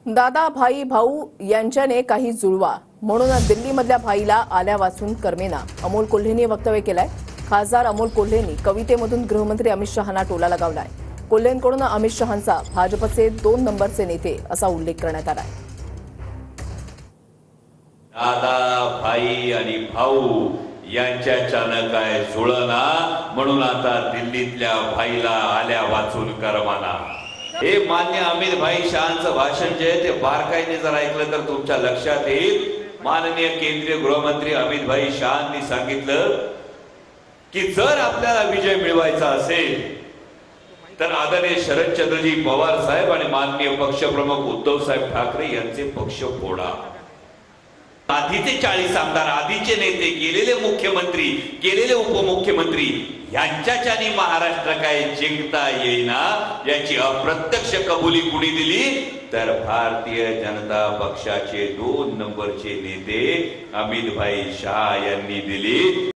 दादा भाई भाऊ यांच्याने काही जुळवा म्हणून दिल्लीमधल्या भाईला आल्या वाचून करमेना अमोल कोल्हेंनी वक्तव्य केलंय। खासदार अमोल कोल्हेंनी कवितेमधून गृहमंत्री अमित शहांना टोला लगावलाय। कोल्हेंकडून अमित शहांचा भाजपचे 2 नंबरचे नेते असा उल्लेख करण्यात आलाय। दादा भाई आणि भाऊ यांच्याच्यानं काय जुळना म्हणून आता दिल्लीतल्या भाईला आल्या वाचून करमाना। हे मान्य अमित भाई शहांचं भाषण जे आहे ते बारकाईने जर ऐकलं तर तुमच्या लक्षात येईल। माननीय केंद्रीय गृहमंत्री अमित भाई शहांनी सांगितलं की जर आपल्याला विजय मिळवायचा असेल तर आदरणीय शरदचंद्रजी पवार साहेब आणि माननीय पक्षप्रमुख उद्धव साहेब ठाकरे यांचे पक्ष फोडा। आधीचे 40 आमदार, आधीचे नेते, गेलेले मुख्यमंत्री, गेलेले उपमुख्यमंत्री यांच्याच्यानी महाराष्ट्र काय जिंकता येईना याची अप्रत्यक्ष कबुली कुणी दिली तर भारतीय जनता पक्षाचे 2 नंबरचे नेते अमित भाई शहा यांनी दिली।